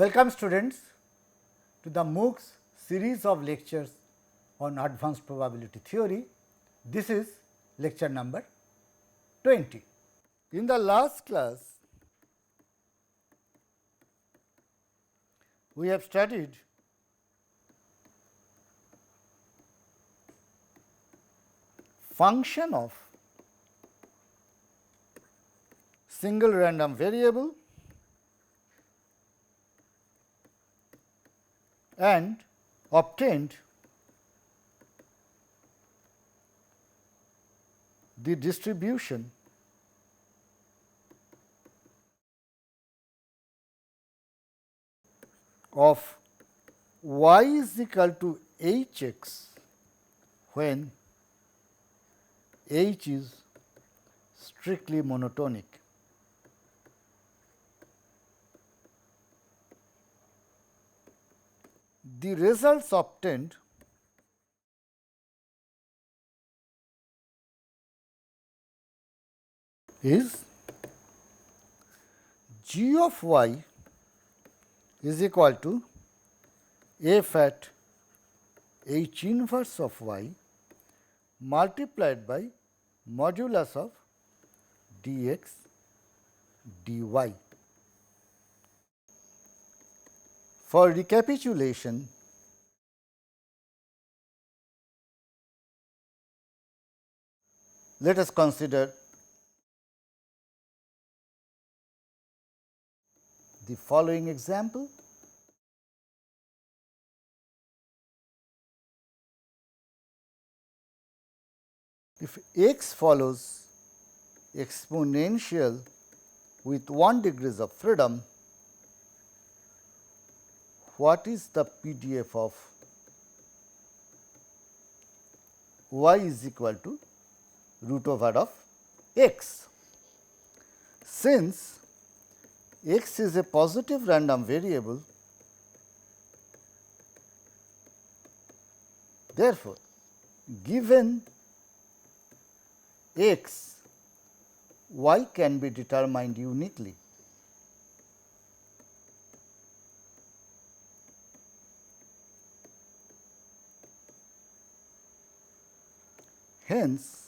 Welcome students to the MOOCs series of lectures on advanced probability theory. This is lecture number 20. In the last class, we have studied function of single random variable and obtained the distribution of y is equal to h x when h is strictly monotonic. The results obtained is g of y is equal to f at h inverse of y multiplied by modulus of dx dy. For recapitulation, let us consider the following example. If x follows exponential with 1 degrees of freedom, what is the PDF of y is equal to root over of x? Since x is a positive random variable, therefore, given x, y can be determined uniquely. Hence,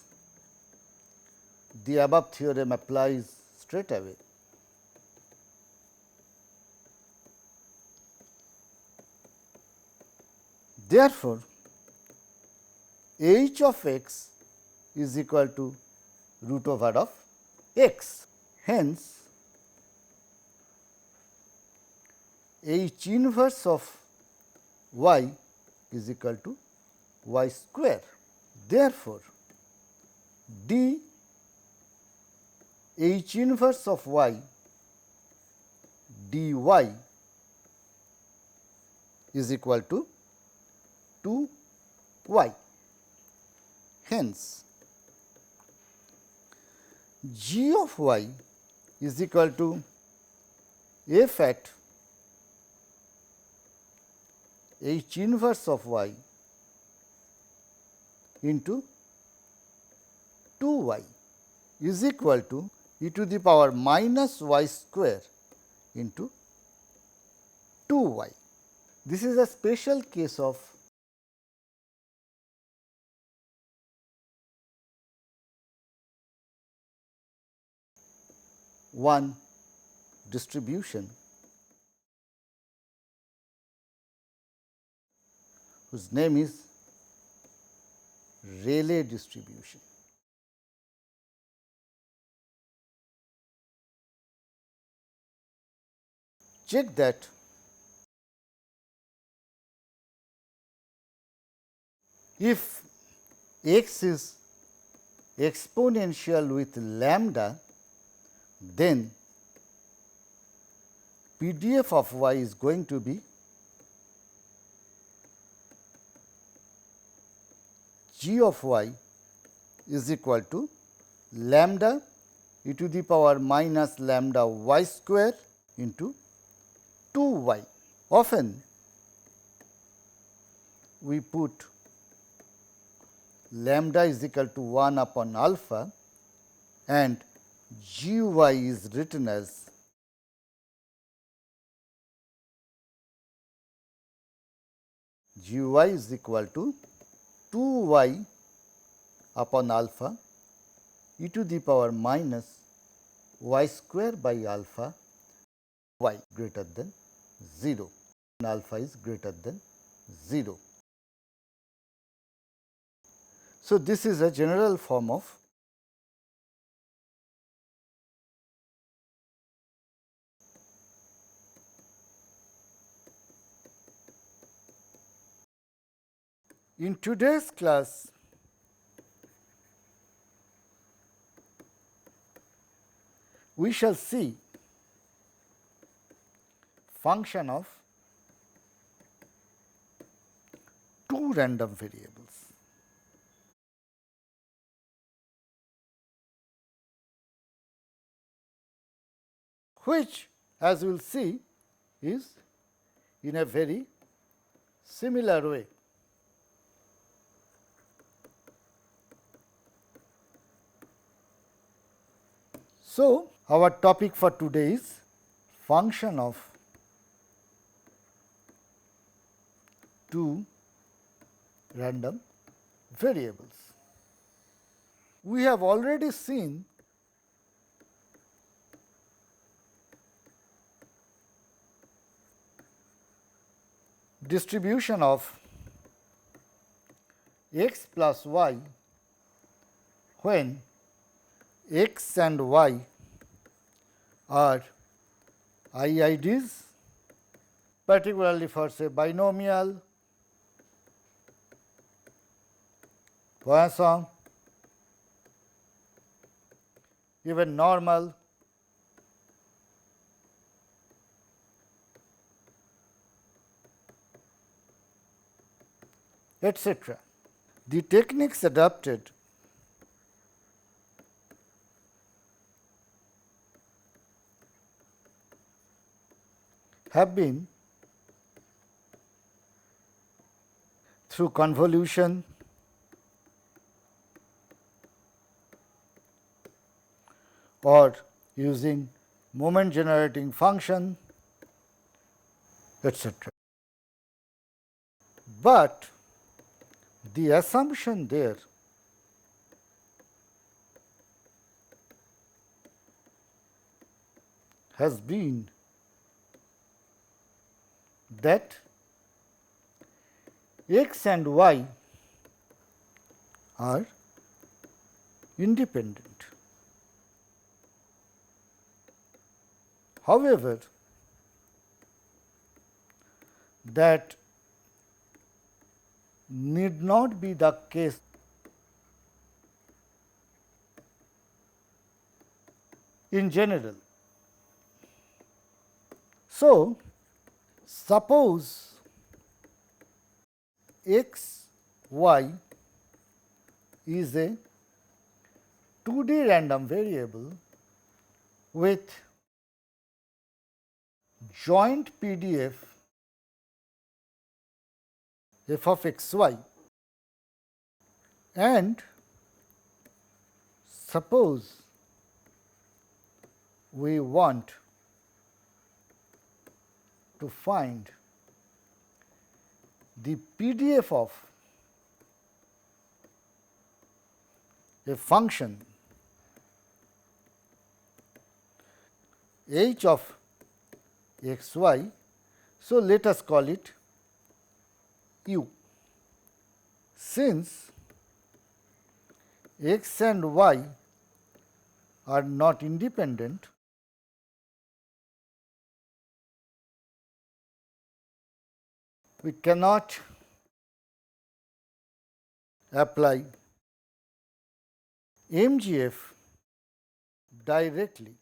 the above theorem applies straight away. Therefore, h of x is equal to root over of x. Hence, h inverse of y is equal to y square. Therefore, d h inverse of y dy is equal to 2y. Hence, g of y is equal to f at h inverse of y into 2y is equal to e to the power minus y square into 2y. This is a special case of one distribution whose name is Rayleigh distribution. Check that if x is exponential with lambda, then PDF of y is going to be g of y is equal to lambda e to the power minus lambda y square into 2y. Often we put lambda is equal to 1 upon alpha and gy is written as g y is equal to 2y upon alpha e to the power minus y square by alpha y greater than 0, and alpha is greater than 0. So, this is a general form of in today's class. We shall see function of two random variables. Which, as we will see, is in a very similar way. So, our topic for today is function of two random variables. We have already seen distribution of x plus y when x and y are IIDs, particularly for say binomial, Poisson, even normal, etc. The techniques adopted have been through convolution, or using moment generating function, etc. But the assumption there has been that x and y are independent. However, that need not be the case in general. So, suppose x y is a 2D random variable with joint PDF f of x y, and suppose we want to find the PDF of a function h of x y. So, let us call it u. Since x and y are not independent, we cannot apply MGF directly.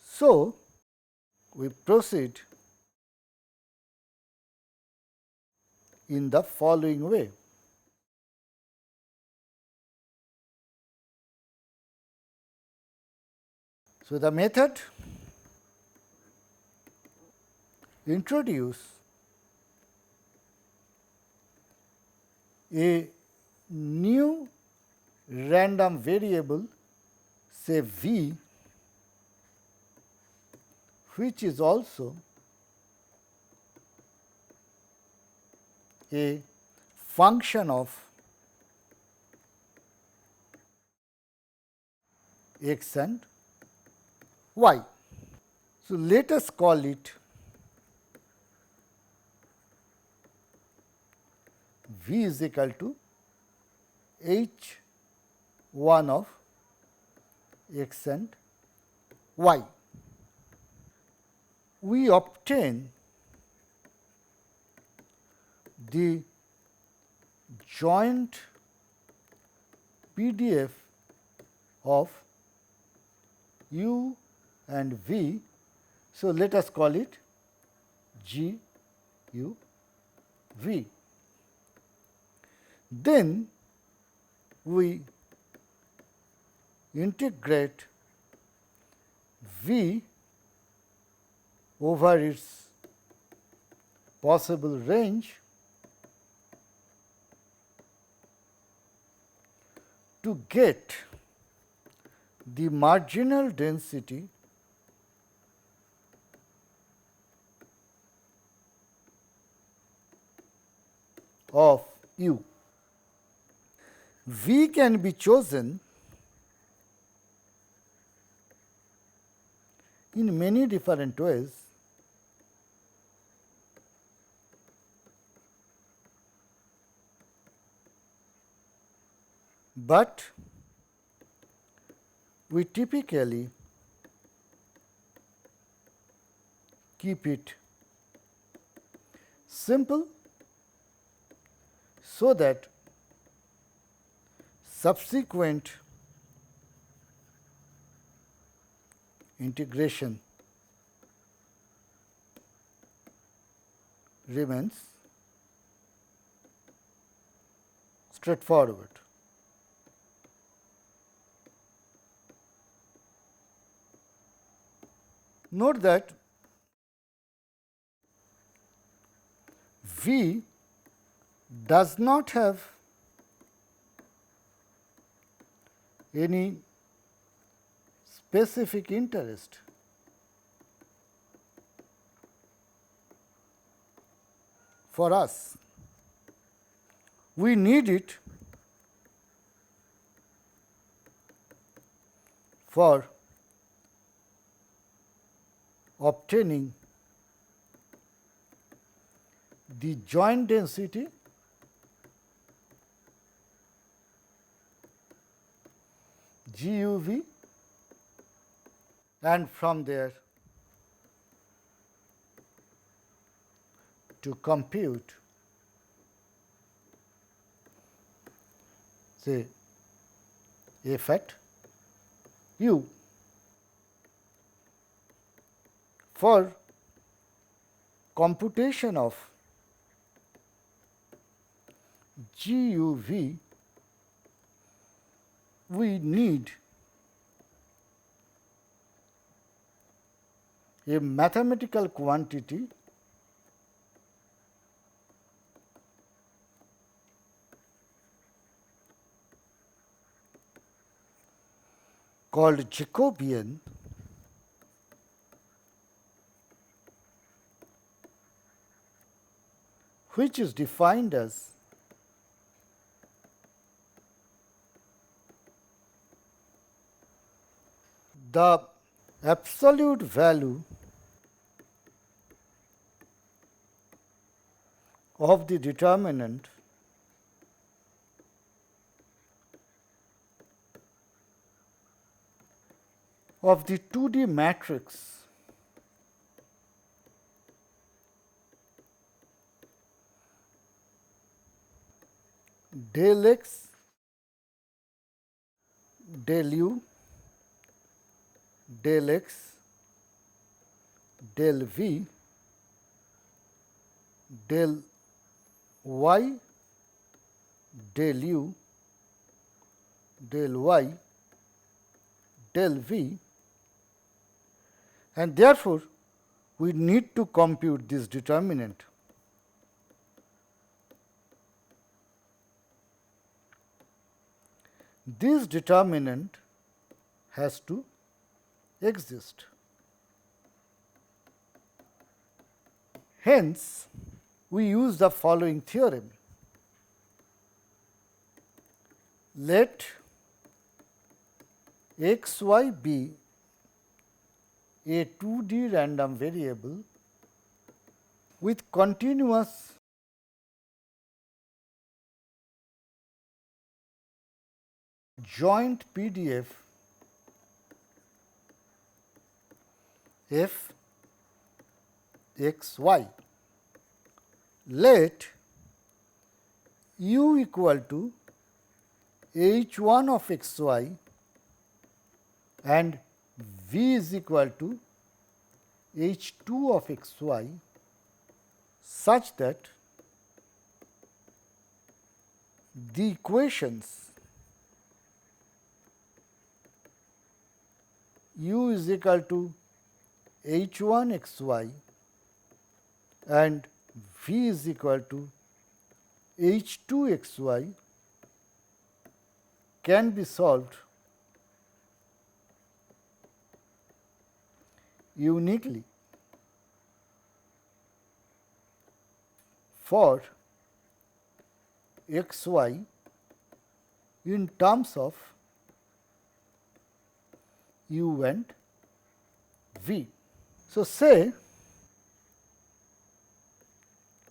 So, we proceed in the following way. So, the method introduce a new random variable, say v, which is also a function of x and y. So, let us call it v is equal to h 1 of x and y. We obtain the joint PDF of u and v. So, let us call it G u v. Then we integrate v over its possible range to get the marginal density of u. V can be chosen in many different ways, but we typically keep it simple so that subsequent integration remains straightforward. Note that V does not have any specific interest. For us, we need it for obtaining the joint density GUV, and from there to compute say f at u. For computation of GUV, we need a mathematical quantity called Jacobian, which is defined as the absolute value of the determinant of the 2D matrix del x del u del x del v del y del u del y del v, and therefore, we need to compute this determinant. This determinant has to exist. Hence, we use the following theorem. Let x y be a 2D random variable with continuous joint PDF f x y. Let u equal to h 1 of x y and v is equal to h 2 of x y such that the equations u is equal to h 1 x y and v is equal to h 2 x y can be solved uniquely for x y in terms of u and v. So, say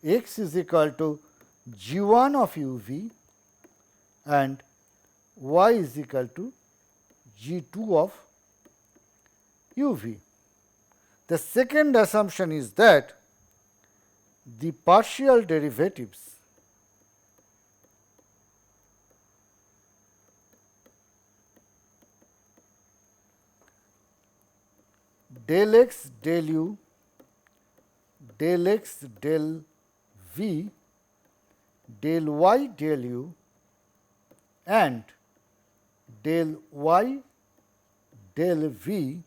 x is equal to g 1 of u v and y is equal to g 2 of u v. The second assumption is that the partial derivatives del x del u del x del v del y del u and del y del v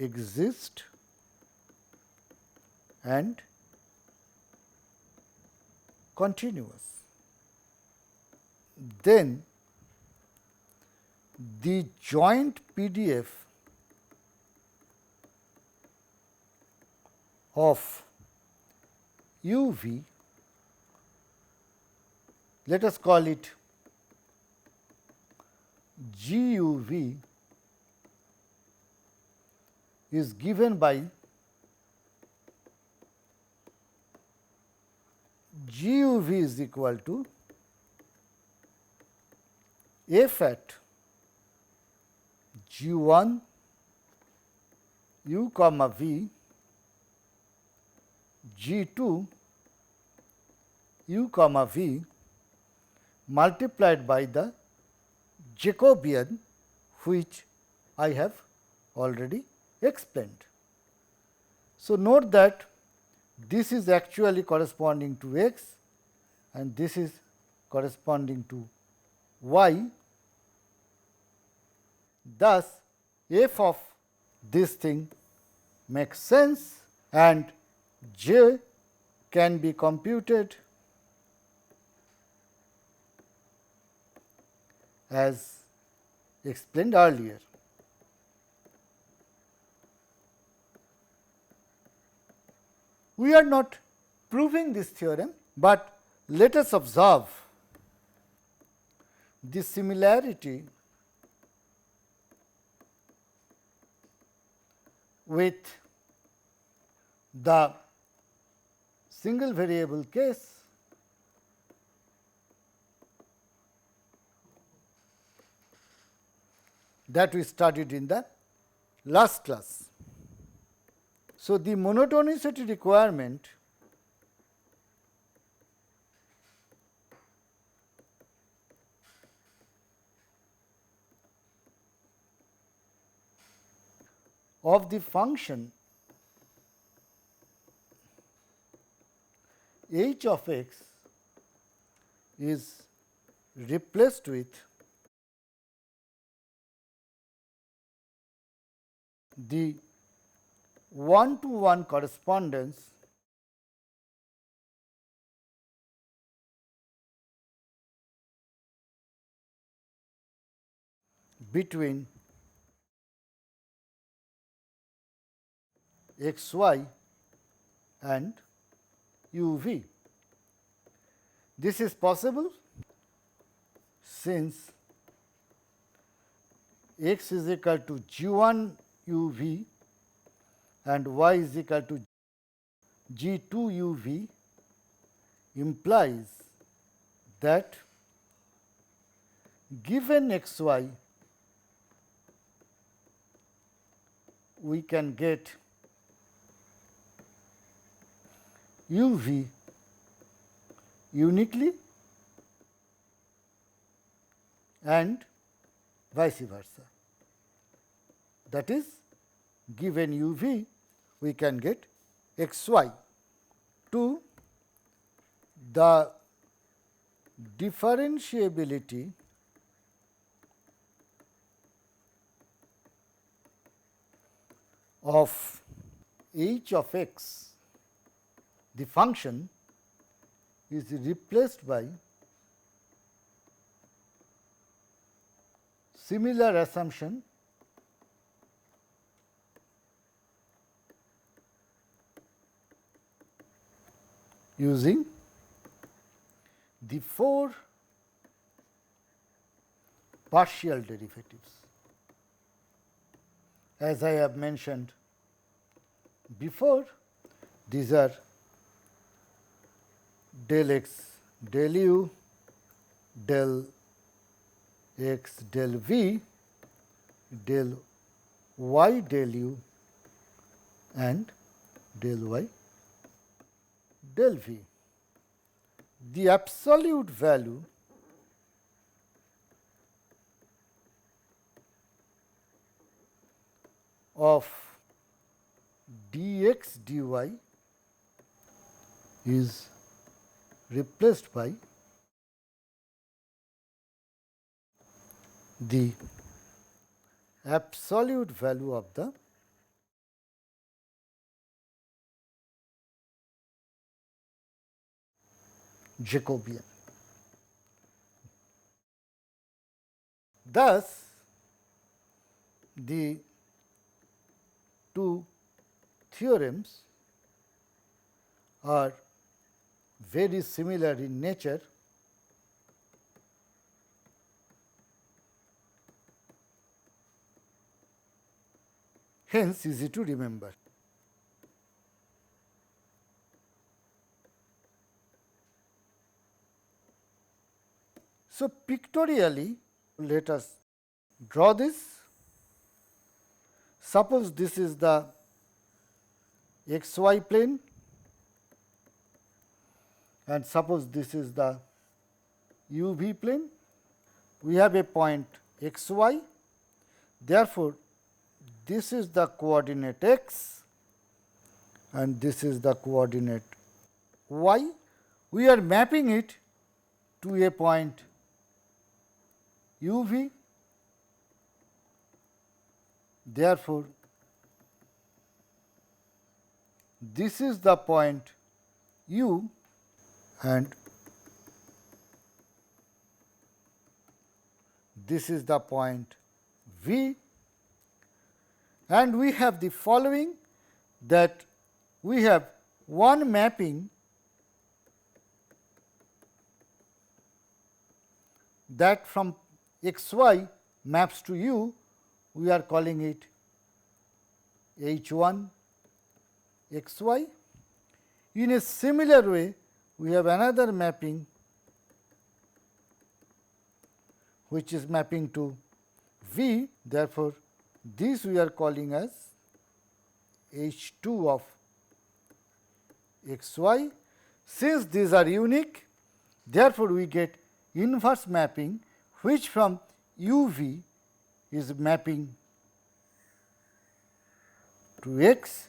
exist and continuous. Then the joint PDF of u v, let us call it g u v, is given by g u v is equal to f at g 1 u comma v g 2 u comma v multiplied by the Jacobian, which I have already explained. So, note that this is actually corresponding to x and this is corresponding to y. Thus, f of this thing makes sense and j can be computed as explained earlier. We are not proving this theorem, but let us observe the similarity with the single variable case. That we studied in the last class. So, the monotonicity requirement of the function h of x is replaced with the one-to-one correspondence between x y and u v. This is possible since x is equal to g 1 u v and y is equal to g 2 u v implies that given x y we can get u v uniquely and vice versa. That is, given u v we can get x y. 2. The differentiability of h of x, the function, is replaced by similar assumption using the 4 partial derivatives. As I have mentioned before, these are del x del u, del x del v, del y del u and del y del v. The absolute value of dx dy is replaced by the absolute value of the Jacobian. Thus, the two theorems are very similar in nature, hence easy to remember. So, pictorially let us draw this. Suppose this is the xy plane and suppose this is the uv plane. We have a point xy, therefore, this is the coordinate x and this is the coordinate y. We are mapping it to a point uv. Therefore, this is the point u and this is the point v, and we have the following, that we have one mapping that from xy maps to u, we are calling it h1 xy. In a similar way, we have another mapping which is mapping to v. Therefore, this we are calling as h2 of xy. Since these are unique, therefore, we get inverse mapping which from uv is mapping to x,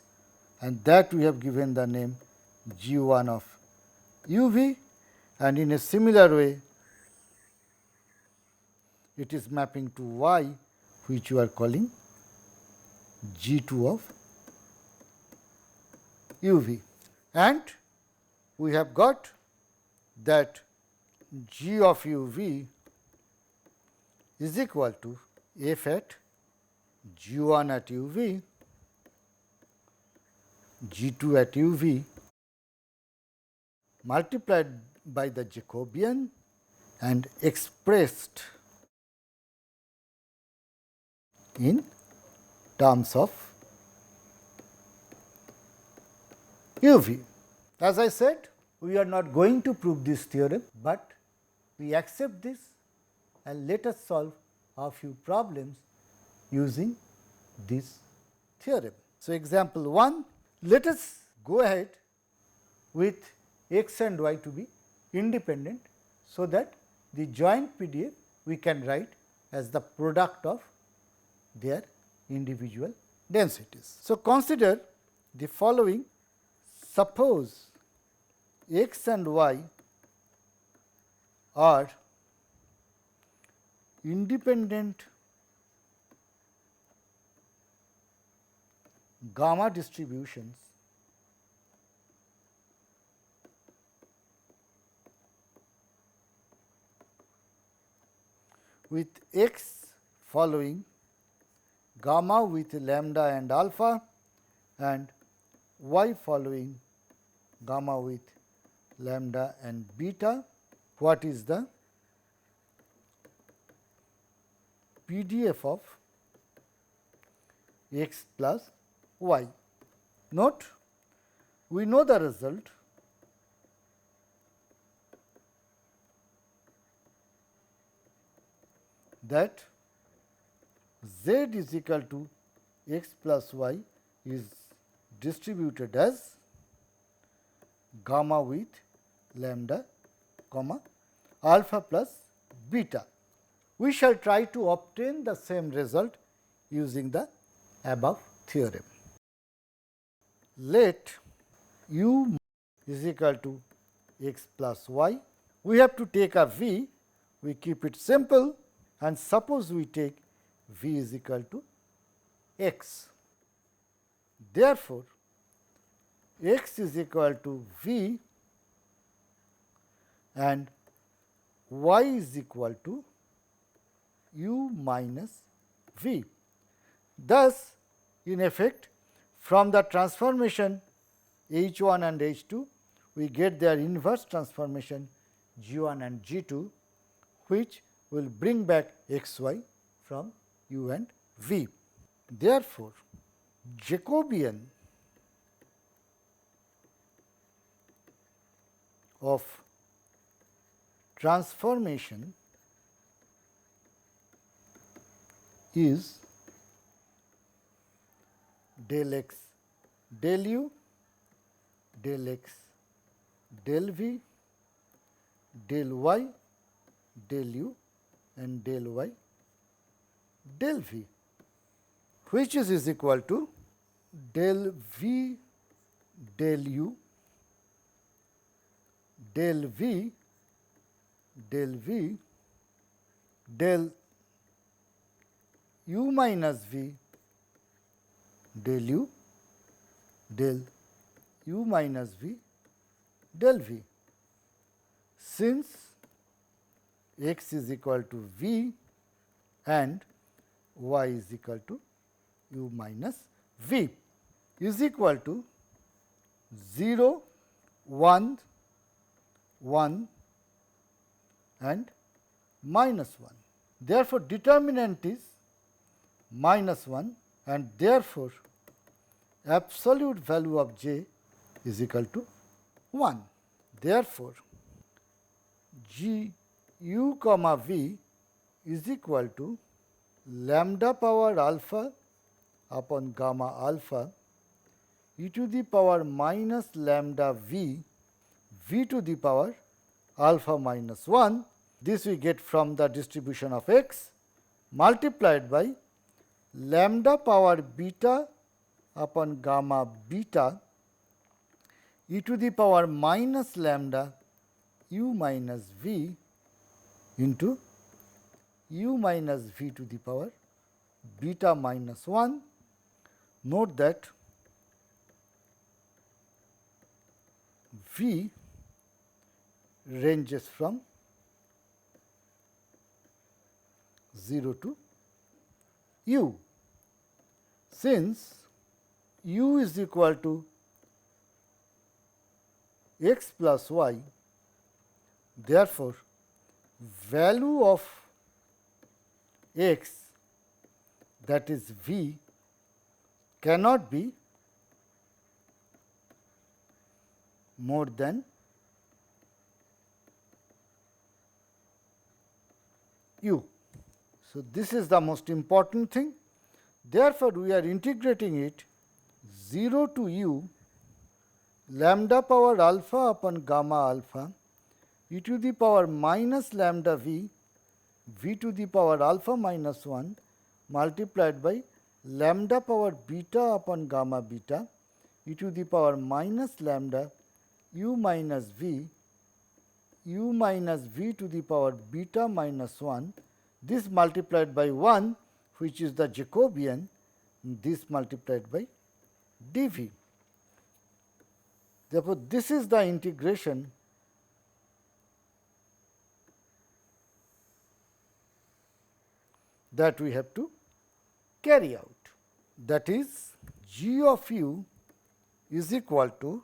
and that we have given the name g1 of uv, and in a similar way it is mapping to y, which we are calling g2 of uv. And we have got that g of uv is equal to f at g1 at uv, g2 at uv multiplied by the Jacobian and expressed in terms of UV. As I said, we are not going to prove this theorem, but we accept this and let us solve a few problems using this theorem. So, example 1, let us go ahead with x and y to be independent, so that the joint PDF we can write as the product of their individual densities. So, consider the following. Suppose x and y are independent gamma distributions with x following gamma with lambda and alpha and y following gamma with lambda and beta. What is the PDF of x plus y? Note, we know the result. That z is equal to x plus y is distributed as gamma with lambda comma alpha plus beta. We shall try to obtain the same result using the above theorem. Let u is equal to x plus y. We have to take a v, we keep it simple, and suppose we take v is equal to x. Therefore, x is equal to v and y is equal to u minus v. Thus, in effect, from the transformation h1 and h2, we get their inverse transformation g1 and g2, which will bring back xy from u and v. Therefore, Jacobian of transformation is del x del u del x del v del y del u and del y del v, which is equal to del v del u del v del v del u minus v del u del u minus v del v. Since x is equal to v and y is equal to u minus v is equal to 0, 1, 1 and minus 1. Therefore, determinant is minus 1 and therefore, absolute value of j is equal to 1. Therefore, g u comma v is equal to lambda power alpha upon gamma alpha e to the power minus lambda v, v to the power alpha minus 1. This we get from the distribution of x multiplied by lambda power beta upon gamma beta e to the power minus lambda u minus v into u minus v to the power beta minus 1. Note that v ranges from 0 to u. Since u is equal to x plus y. Therefore, value of x, that is v, cannot be more than u. So, this is the most important thing. Therefore, we are integrating it 0 to u lambda power alpha upon gamma alpha e to the power minus lambda v, v to the power alpha minus 1 multiplied by lambda power beta upon gamma beta e to the power minus lambda u minus v to the power beta minus 1, this multiplied by 1, which is the Jacobian, this multiplied by dv. Therefore, this is the integration that we have to carry out. That is, g of u is equal to,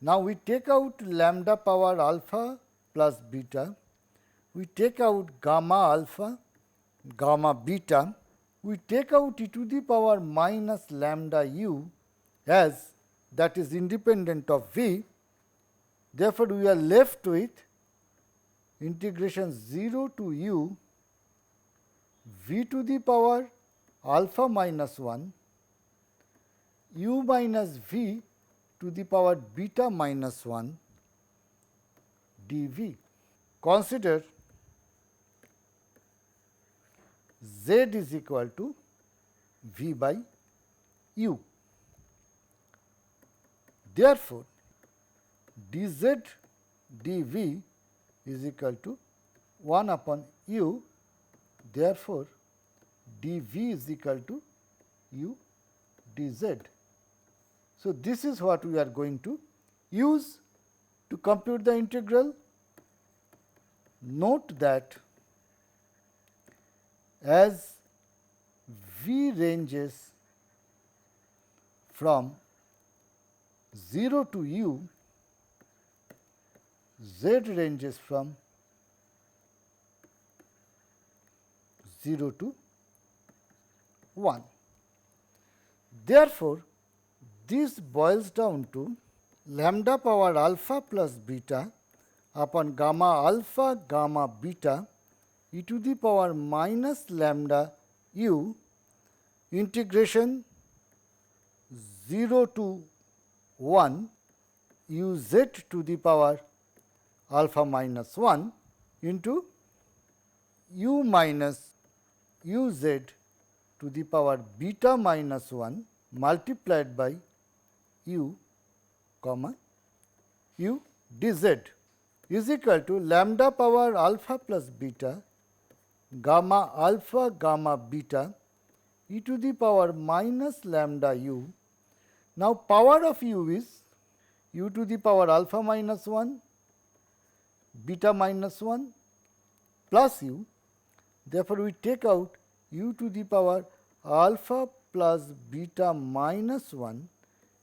now we take out lambda power alpha plus beta, we take out gamma alpha, gamma beta, we take out e to the power minus lambda u as that is independent of v. Therefore, we are left with integration 0 to u v to the power alpha minus 1 u minus v to the power beta minus 1 dv. Consider z is equal to v by u. Therefore, dz dv is equal to 1 upon u. Therefore, dv is equal to u dz. So, this is what we are going to use to compute the integral. Note that as v ranges from 0 to u, z ranges from 0 to 1. Therefore, this boils down to lambda power alpha plus beta upon gamma alpha gamma beta e to the power minus lambda u integration 0 to 1 u z to the power alpha minus 1 into u minus u z to the power beta minus 1 multiplied by u comma u dz is equal to lambda power alpha plus beta gamma alpha gamma beta e to the power minus lambda u. Now, power of u is u to the power alpha minus 1 beta minus 1 plus u. Therefore, we take out u to the power alpha plus beta minus 1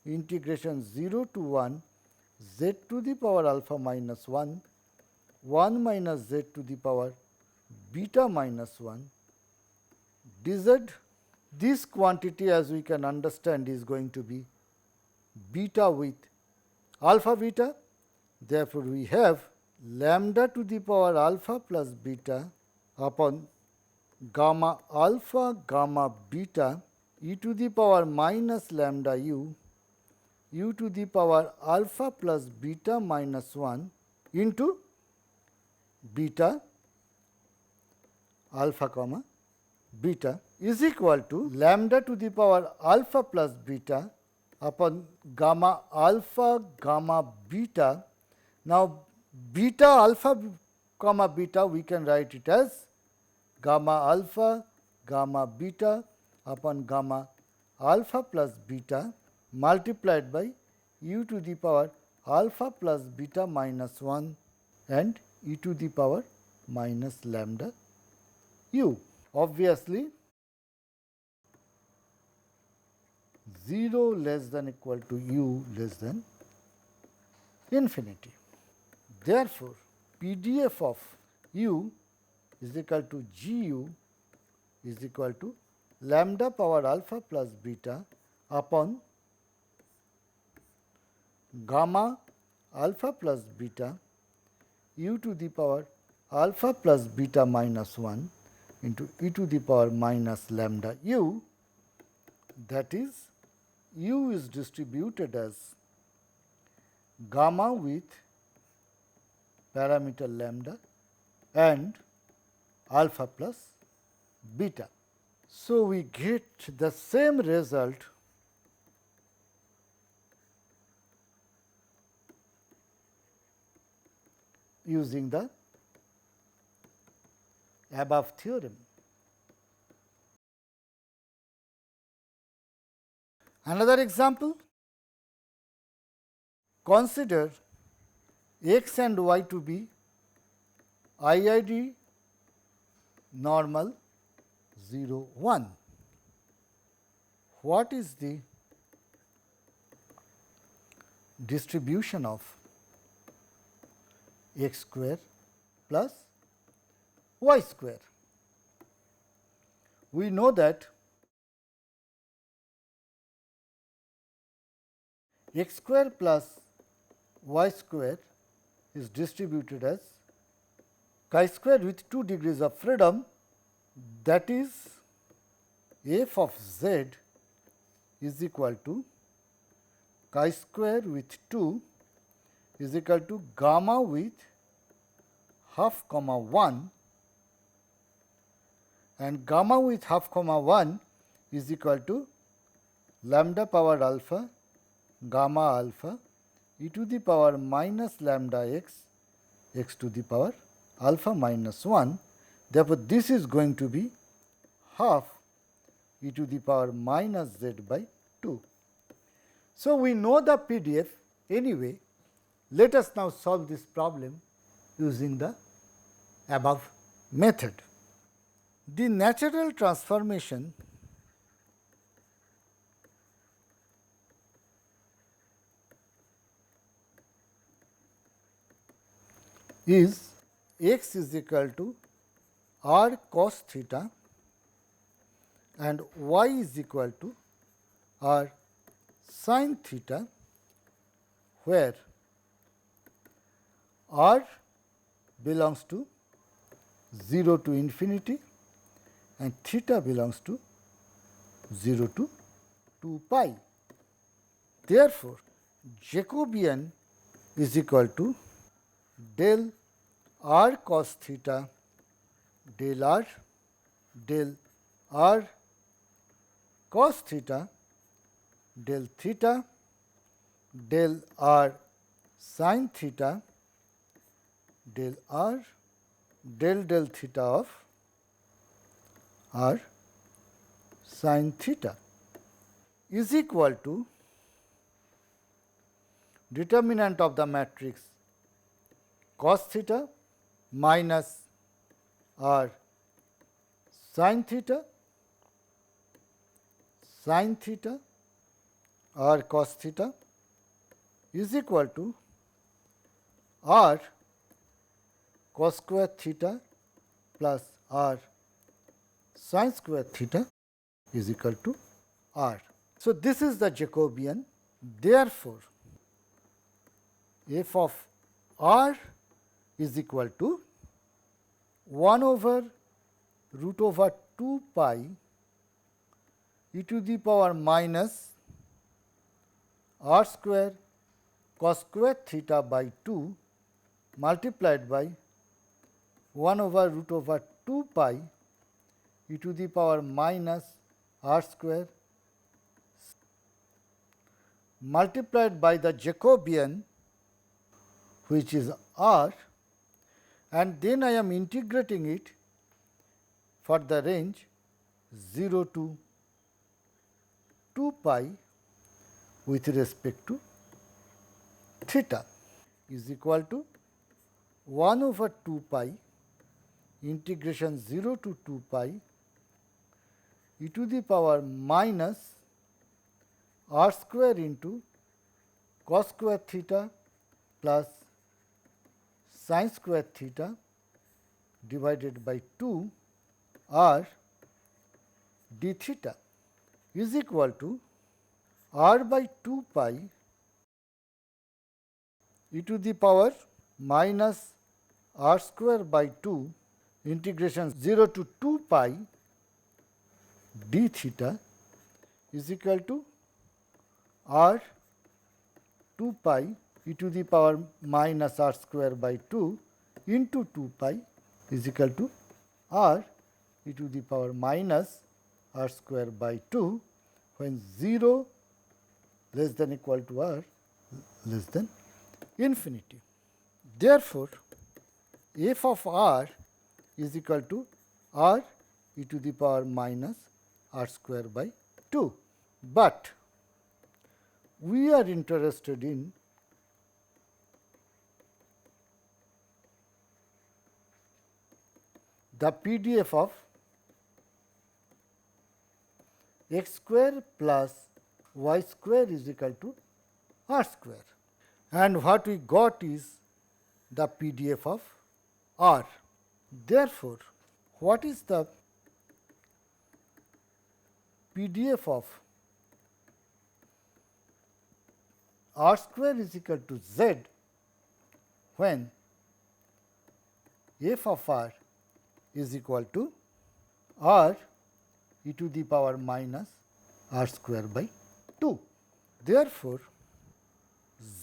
integration 0 to 1 z to the power alpha minus 1 minus z to the power beta minus 1 dz. This quantity, as we can understand, is going to be beta with alpha beta. Therefore, we have lambda to the power alpha plus beta upon gamma alpha gamma beta e to the power minus lambda u to the power alpha plus beta minus 1 into beta alpha comma beta is equal to lambda to the power alpha plus beta upon gamma alpha gamma beta. Now, beta alpha comma beta we can write it as gamma alpha gamma beta upon gamma alpha plus beta multiplied by u to the power alpha plus beta minus 1 and e to the power minus lambda u. Obviously, 0 less than equal to u less than infinity. Therefore, PDF of u is equal to GU is equal to lambda power alpha plus beta upon gamma alpha plus beta u to the power alpha plus beta minus 1 into e to the power minus lambda u, that is u is distributed as gamma with parameter lambda and alpha plus beta. So, we get the same result using the Abab theorem. Another example, consider x and y to be IID normal 0 1. What is the distribution of x square plus y square? We know that x square plus y square is distributed as chi-square with 2 degrees of freedom, that is f of z is equal to chi-square with 2 is equal to gamma with half comma 1, and gamma with half comma 1 is equal to lambda power alpha gamma alpha e to the power minus lambda x x to the power alpha minus 1. Therefore, this is going to be half e to the power minus z by 2. So, we know the PDF anyway. Let us now solve this problem using the above method. The natural transformation is x is equal to r cos theta and y is equal to r sin theta, where r belongs to 0 to infinity and theta belongs to 0 to 2 pi. Therefore, Jacobian is equal to del r cos theta del r cos theta del theta del r sin theta del r del theta of r sin theta is equal to determinant of the matrix cos theta minus r sin theta r cos theta is equal to r cos square theta plus r sin square theta is equal to r. So, this is the Jacobian. Therefore, f of r is equal to 1 over root over 2 pi e to the power minus r square cos square theta by 2 multiplied by 1 over root over 2 pi e to the power minus r square multiplied by the Jacobian, which is r, and then I am integrating it for the range 0 to 2 pi with respect to theta is equal to 1 over 2 pi integration 0 to 2 pi e to the power minus r square into cos square theta plus sin square theta divided by 2 r d theta is equal to r by 2 pi e to the power minus r square by 2 integration 0 to 2 pi d theta is equal to r 2 pi e to the power minus r square by 2 into 2 pi is equal to r e to the power minus r square by 2 when 0 less than equal to r less than infinity. Therefore, f of r is equal to r e to the power minus r square by 2. But we are interested in the PDF of x square plus y square is equal to r square, and what we got is the PDF of r. Therefore, what is the PDF of r square is equal to z when f of r is equal to r e to the power minus r square by 2. Therefore,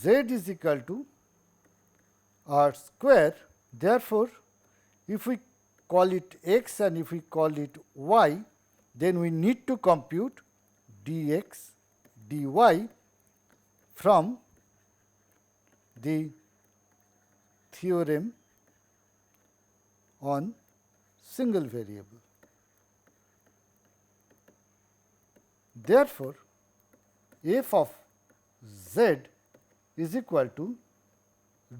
z is equal to r square. Therefore, if we call it x and if we call it y, then we need to compute dx dy from the theorem on single variable. Therefore, f of z is equal to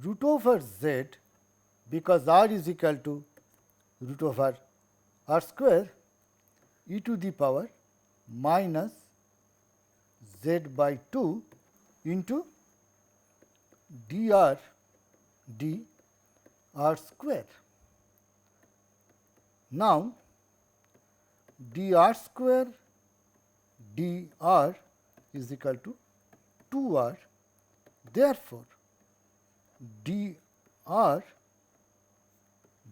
root over z, because r is equal to root over r square e to the power minus z by 2 into dr dr square. Now, dr square dr is equal to 2r. Therefore, dr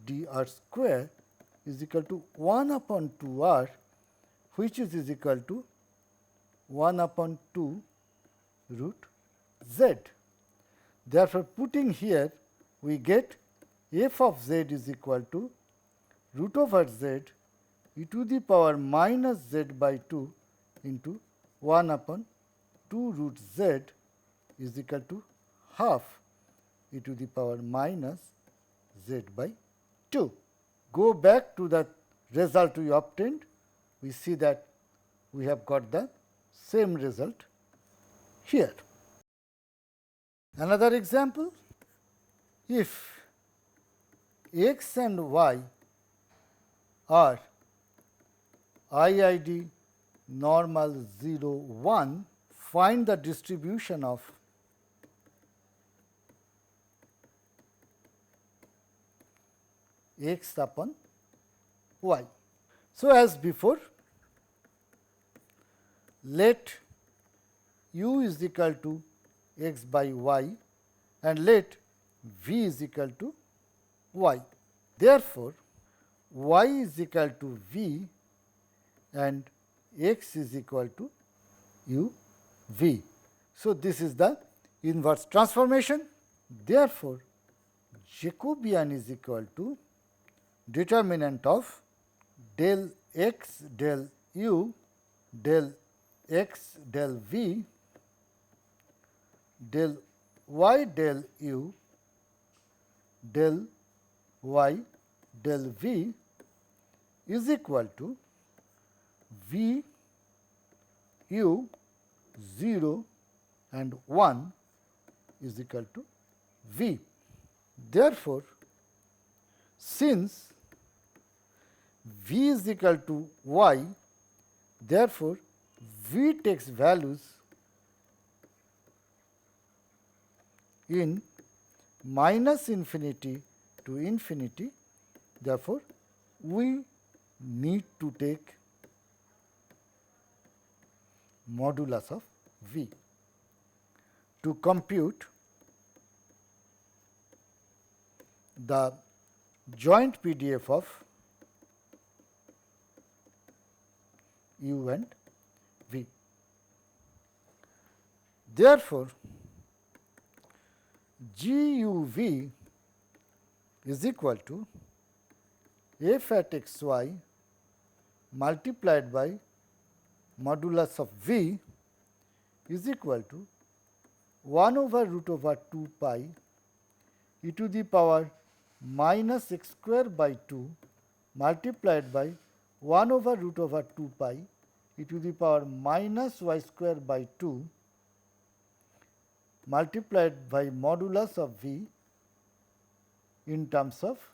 dr square is equal to 1 upon 2r, which is equal to 1 upon 2 root z. Therefore, putting here we get f of z is equal to root over z e to the power minus z by 2 into 1 upon 2 root z is equal to half e to the power minus z by 2. Go back to the result we obtained, we see that we have got the same result here. Another example, if x and y are IID normal 0 1, find the distribution of x upon y. So, as before, let u is equal to x by y and let v is equal to y. Therefore, y is equal to v and x is equal to u v. So, this is the inverse transformation. Therefore, Jacobian is equal to determinant of del x del u del x del v del y del u del y del v is equal to v u 0 and 1 is equal to v. Therefore, since v is equal to y, therefore, v takes values in minus infinity to infinity. Therefore, we need to take modulus of v to compute the joint PDF of u and v. Therefore, GUV is equal to f at x y multiplied by modulus of v is equal to 1 over root over 2 pi e to the power minus x square by 2 multiplied by 1 over root over 2 pi e to the power minus y square by 2 multiplied by modulus of v in terms of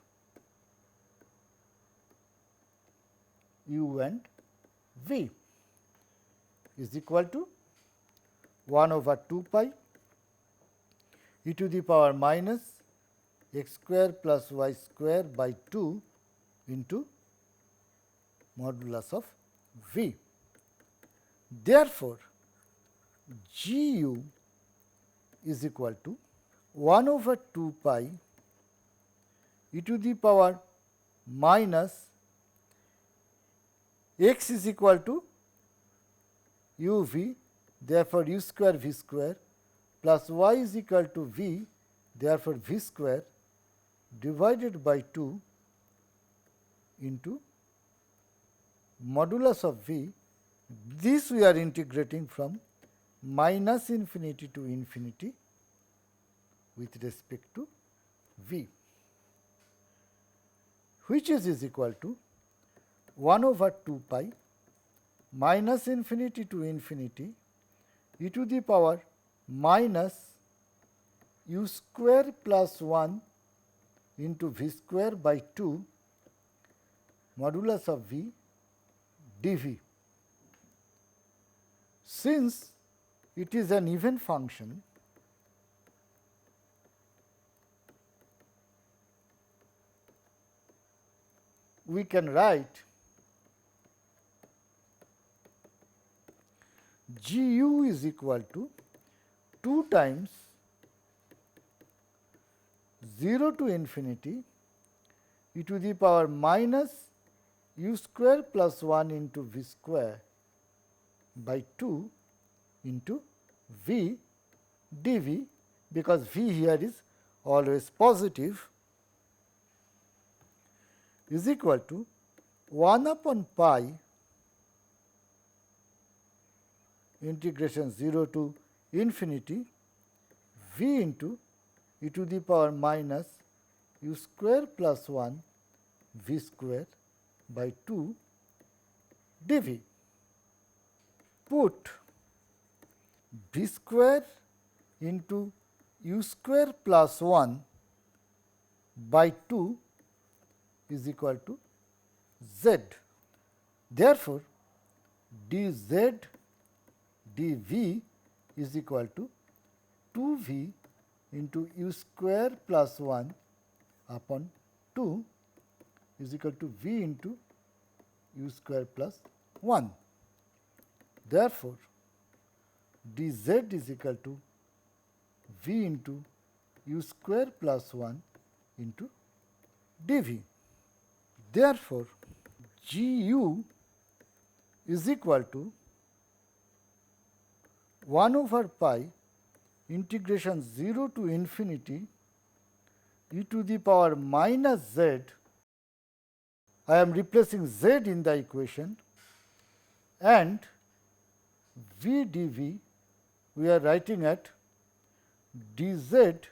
u and v is equal to 1 over 2 pi e to the power minus x square plus y square by 2 into modulus of v. Therefore, GU is equal to 1 over 2 pi e to the power minus x is equal to u v, therefore, u square v square plus y is equal to v, therefore, v square divided by 2 into modulus of v. This we are integrating from minus infinity to infinity with respect to v, which is equal to 1 over 2 pi minus infinity to infinity e to the power minus u square plus 1 into v square by 2 modulus of v dv. Since it is an even function, we can write GU is equal to 2 times 0 to infinity e to the power minus u square plus 1 into v square by 2 into v dv, because v here is always positive, is equal to 1 upon pi integration 0 to infinity v into e to the power minus u square plus 1 v square by 2 dv. Put v square into u square plus 1 by 2 is equal to z. Therefore, dz dv is equal to 2v into u square plus 1 upon 2 is equal to v into u square plus 1. Therefore, dz is equal to v into u square plus 1 into dv. Therefore, GU is equal to 1 over pi integration 0 to infinity e to the power minus z. I am replacing z in the equation, and v dv we are writing at dz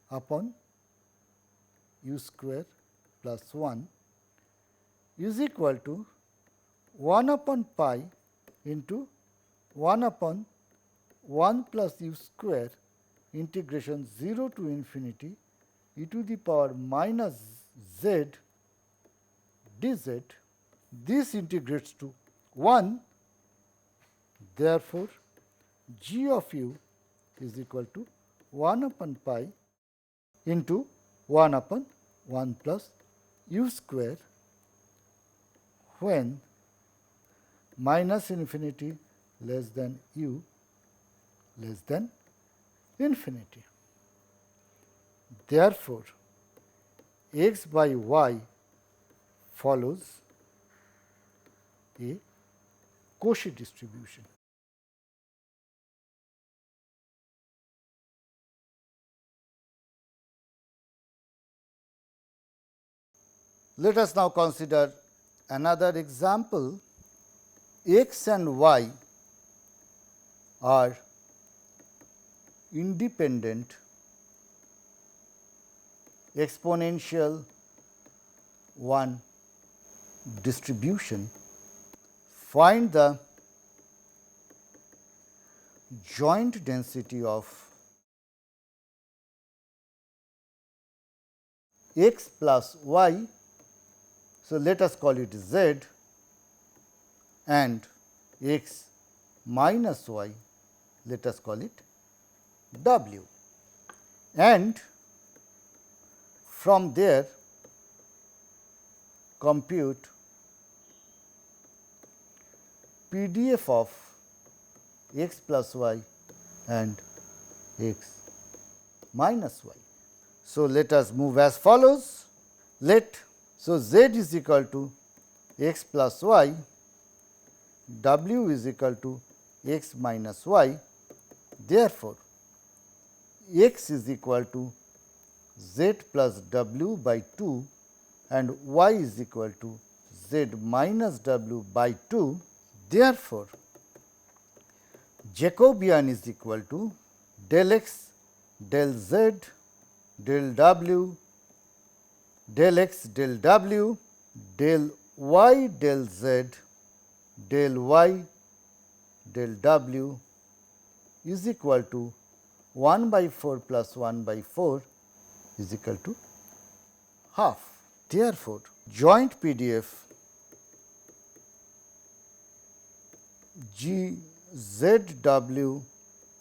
upon u square plus 1 is equal to 1 upon pi into 1 upon 1 plus u square integration 0 to infinity e to the power minus z dz. This integrates to 1. Therefore, g of u is equal to 1 upon pi into 1 upon 1 plus u square when minus infinity less than u less than infinity. Therefore, x by y follows a Cauchy distribution. Let us now consider another example. X and y are independent exponential 1 distribution. Find the joint density of x plus y. So, let us call it z, and x minus y, let us call it w, and from there compute PDF of x plus y and x minus y. So, let us move as follows. So, z is equal to x plus y, w is equal to x minus y. Therefore, x is equal to z plus w by 2 and y is equal to z minus w by 2. Therefore, Jacobian is equal to del x del z del w del x del w del y del z del y del w is equal to 1 by 4 plus 1 by 4 is equal to half. Therefore, joint PDF G ZW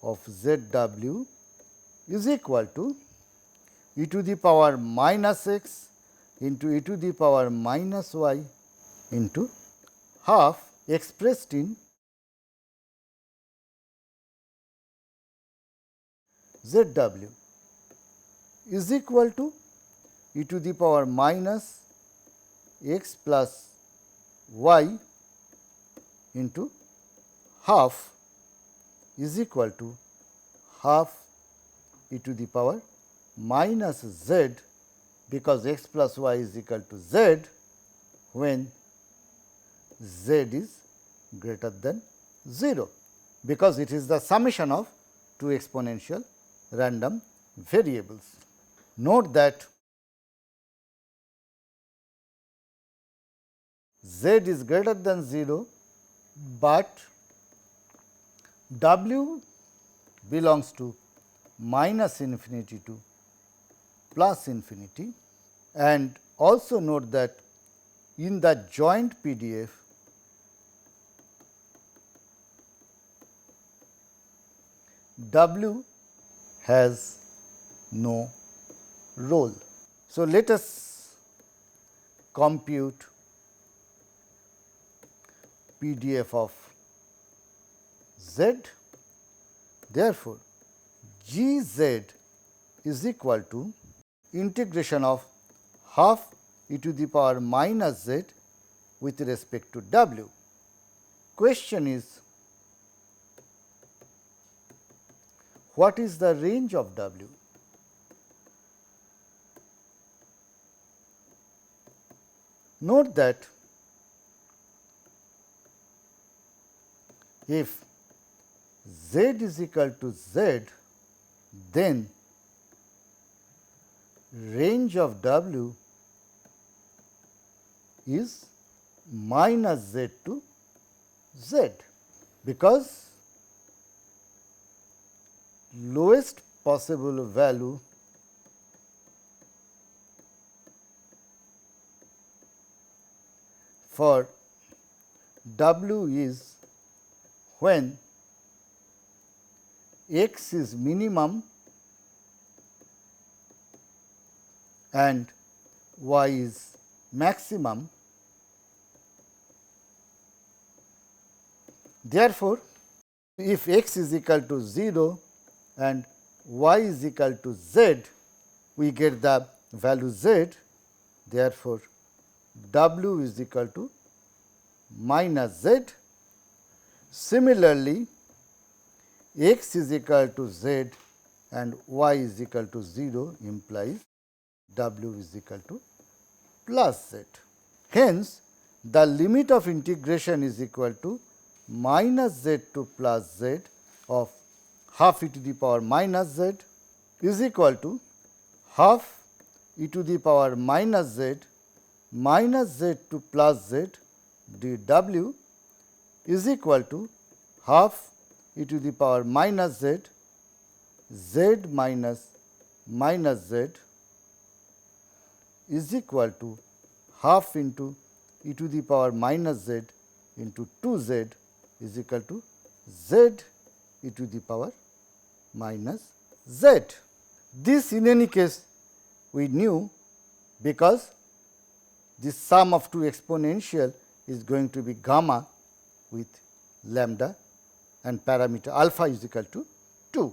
of ZW is equal to e to the power minus x into e to the power minus y into half expressed in ZW is equal to e to the power minus x plus y into half is equal to half e to the power minus z, because x plus y is equal to z when z is greater than 0, because it is the summation of two exponential random variables. Note that z is greater than 0, but w belongs to minus infinity to plus infinity, and also note that in the joint PDF w has no role. So, let us compute PDF of z. Therefore, G z is equal to integration of half e to the power minus z with respect to w. Question is, what is the range of w? Note that if z is equal to z, then range of w is minus z to z, because lowest possible value for w is when x is minimum and y is maximum. Therefore, if x is equal to 0 and y is equal to z, we get the value z. Therefore, w is equal to minus z. Similarly, x is equal to z and y is equal to 0 implies w is equal to plus z. Hence, the limit of integration is equal to minus z to plus z of half e to the power minus z is equal to half e to the power minus z to plus z dw is equal to half e to the power minus z minus z is equal to half into e to the power minus z into 2z is equal to z e to the power minus z. This in any case we knew, because this sum of two exponential is going to be gamma with lambda and parameter alpha is equal to 2.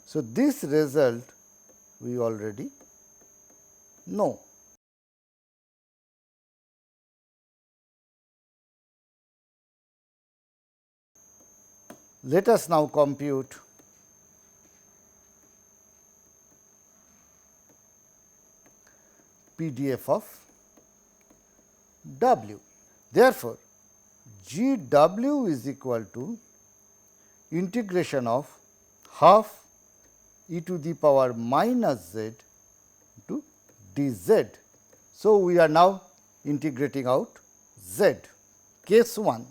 So, this result we already know. Let us now compute PDF of W. Therefore, G W is equal to integration of half e to the power minus z to dz. So, we are now integrating out z. Case 1,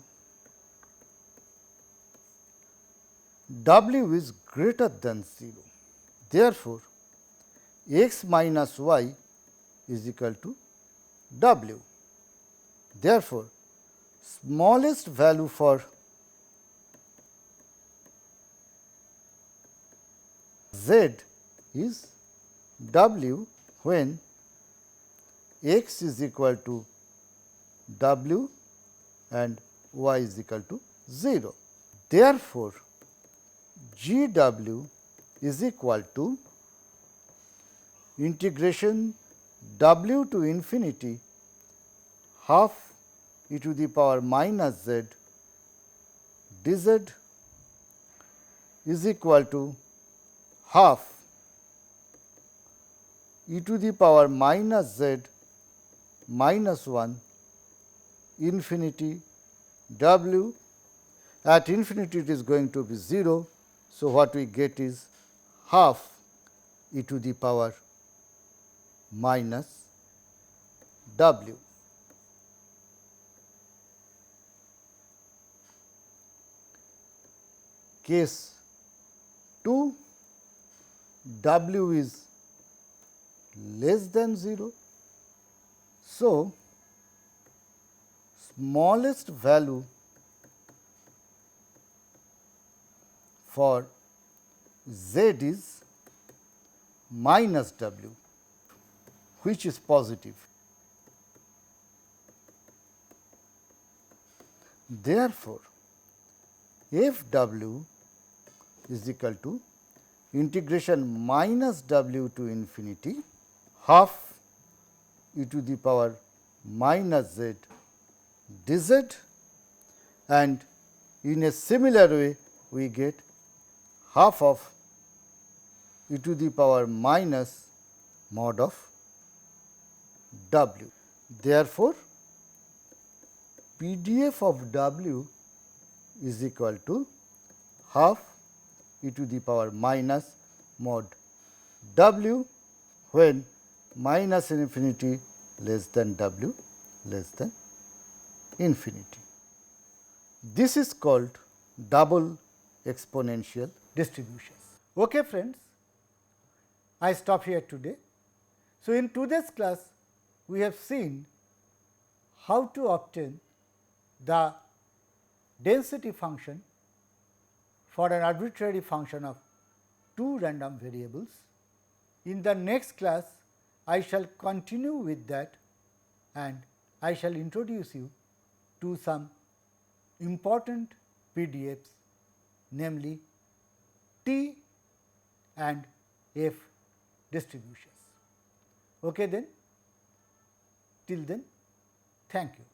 w is greater than 0. Therefore, x minus y is equal to w. Therefore, smallest value for z is w when x is equal to w and y is equal to 0. Therefore, G w is equal to integration w to infinity half e to the power minus z dz is equal to half e to the power minus z minus 1 infinity w. At infinity it is going to be 0. So, what we get is half e to the power minus w. Case 2, w is less than 0. So, smallest value for z is minus w, which is positive. Therefore, f w is equal to integration minus w to infinity half e to the power minus z dz, and in a similar way we get half of e to the power minus mod of w. Therefore, PDF of w is equal to half e to the power minus mod w when minus infinity less than w less than infinity. This is called double exponential distributions. Okay, friends, I stop here today. So, in today's class we have seen how to obtain the density function for an arbitrary function of two random variables. In the next class I shall continue with that, and I shall introduce you to some important PDFs, namely T and F distributions. Okay then, till then, thank you.